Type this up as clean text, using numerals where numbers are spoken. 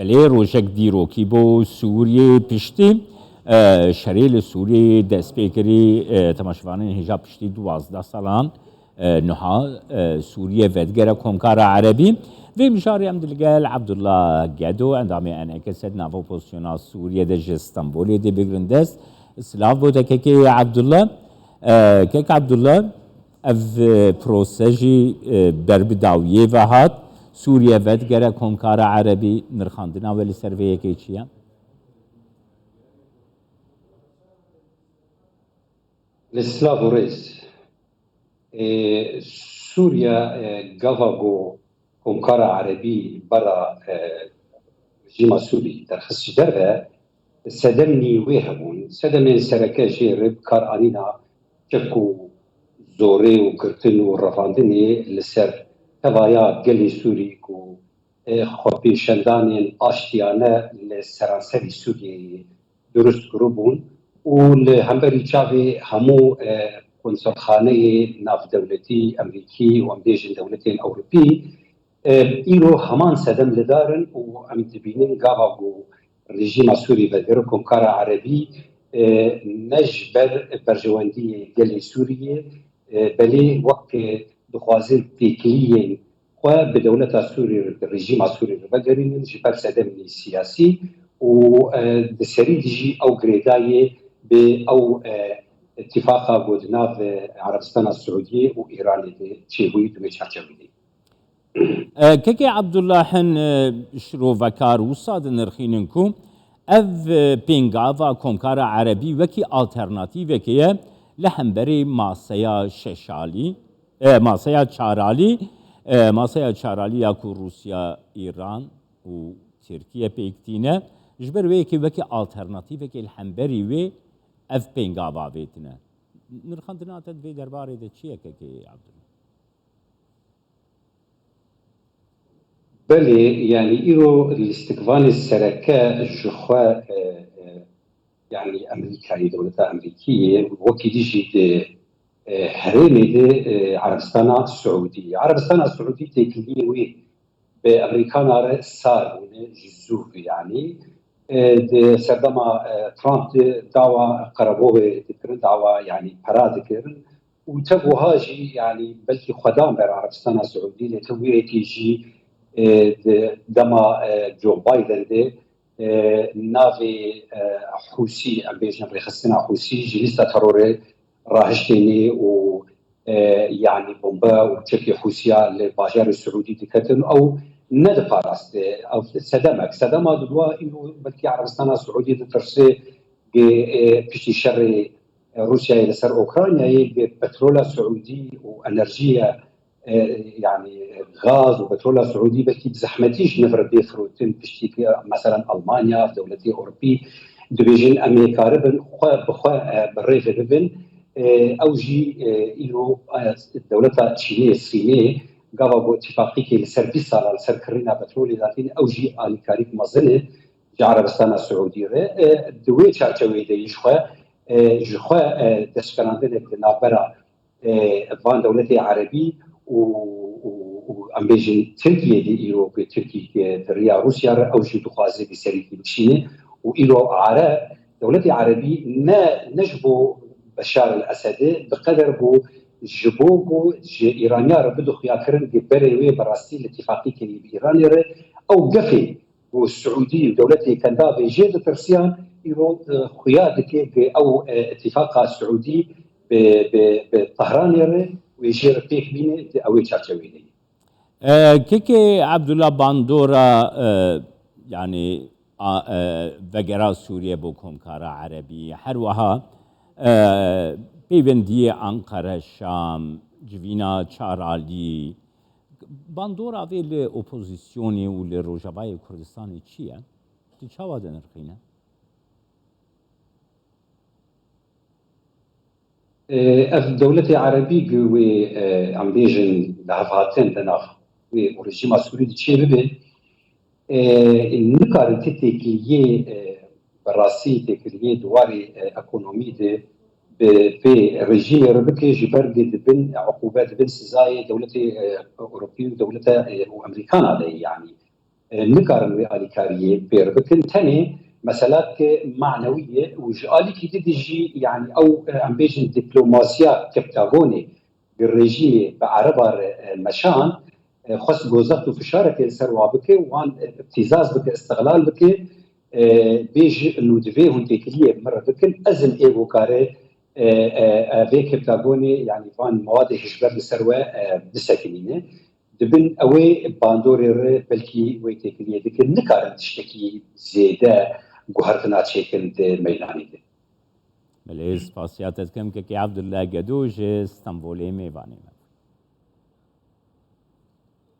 بله روشک دیروکی بو سوریه پشتی شریل سوریه دست پیکری تماشاوانه هجاب پشتی 12 سالان نها سوریه ودگره کنکار عربی و مشاری ام دلگل عبدالله گدو اندامی انکه سد ناو پوزیشنا سوریه ده جستانبولی ده بگرندست سلاف بوده که عبدالله عبدالله اف پروسجی بربداویه و هات سوریه ودگره کنکار عربی نرخاندنا ولی سرویه که چیه؟ السلاف وريس سوريا قفاقو كونكارا عربي برا جيما سوري درخص دربه سدمني ويهبون سدمين سركا جيرب كار انينا ككو زوري وكرتن ورفاندني لسر تبايا قلي سوري كو خبي شندانين اشتيانا لسرانسري سوري درست قربون والهمبري تشافي همو كونسول خانه ناف دولتي امريكي وامديجن دولتين اوروبي ايرو همان سدم لدارن وام دبينين قابو رژیم سوری و درکم کار عربی نجبر برجواندی گلی سوریه بلی وقت دخوازن تکلیه و به دولت سوری رژیم سوری و بگرین جبر سدمنی سیاسی و دسری دیجی او گریدای به او اتفاق گودناف عربستان السعودية وإيران تشيبوي دمشارجوي كيكي عبد الله حن شرو فكار وصاد نرخينكم اف بينغافا كونكارا عربي وكي الترناتيف كي لهمبري ماسيا ششالي ماسيا تشارالي ماسيا تشارالي ياكو روسيا ايران و تركيا بيكتينا جبر وكي الترناتيف كي الهمبري و اف بينغافا بيتنا نرخندنا تدفي درباري ده چيه كيكي عبد الله بله يعني إيرو الاستقبال السركة جخوا يعني أمريكا دولة أمريكية وكي جيد حريمي دي عربستان السعودية عربستان السعودية تكليوي بأمريكانا صار جزوف يعني سردما ترامب دعوة قربوه تكرن دعوة يعني برا ذكر وتبو هاجي يعني بلكي خدام بر عربستان السعودية توي تيجي دما جو بايدن دي نافي حوسي ام بيجن ريخستنا حوسي جلسة تروري راهشتيني و يعني بومبا وتشكي حوسيا للباجار السعودي تكتن او ند باراست او سدما دوا انه بلكي عربستان السعودي ترسي بشتي شر روسيا الى سر اوكرانيا بترول سعودي وانرجيه يعني غاز وبترول سعودي بلكي بزحمتيش نفر بيفروتين بشتي مثلا المانيا في دولتي اوروبي دبيجين امريكا ربن بخوا بالريف ربن اوجي انه الدوله الصينيه الصينيه قابو اتفاقيه لسر بيصال لسر كرينا بترول ذاتين اوجي الكاريك مازنه عربستان السعوديه دوي تشاوي دي جخوا دشكراندن بنابرا فان دولتي عربي وامبيجي تركيا دي ايرو تركيا دريا روسيا او شي تخازي بسريكي بشينه وايرو عرب دولتي عربي نجبو بشار الاسد بقدر بو جبوغو ايرانيا بدو خياكرن ببريوي براستي الاتفاقيه كي بايران او قفي والسعوديه ودولتي كان دابي جيد ترسيان ايرو خيادك او اتفاق السعودي بطهران ويشير فيك بينه او تشارشويني كيكي عبد الله باندورا يعني وگرا سوریه بکن کار عربی هر وها پیوندی انقره شام جوینا چارالی باندورا ویل اپوزیسیونی و لروجبای کردستانی چیه؟ چه واده نرخینه؟ اف دولتي عربي قوي عم بيجن لهفاتين دناف ورجيم سوري دي تشي ببن النكار تتكليه براسي تكليه دواري اكونومي دي في رجيم ربكي جبر بن عقوبات بن سزاي دولتي اوروبيه ودولتي وامريكان عليه يعني نكارن وی آلیکاریه بیر بکن تنه مسألة معنوية وجالي كي تدجي يعني أو عم بيجن دبلوماسيا كبتاغوني بالرجيم بعربر مشان خص جوزات وفشارة سروا بك وان ابتزاز بك استغلال بك بيج انه دفي هون تكليه مره بكن ازم ايغو كاري افي كبتاغوني يعني فان مواد هجبر سروا بسكنينه دبن اوي باندوري بلكي وي تكليه دك نكارن تشتكي زياده جوهرتنا تشكل ميداني دي بله سپاسیات کم که عبدالله گدوش استانبولی میوانی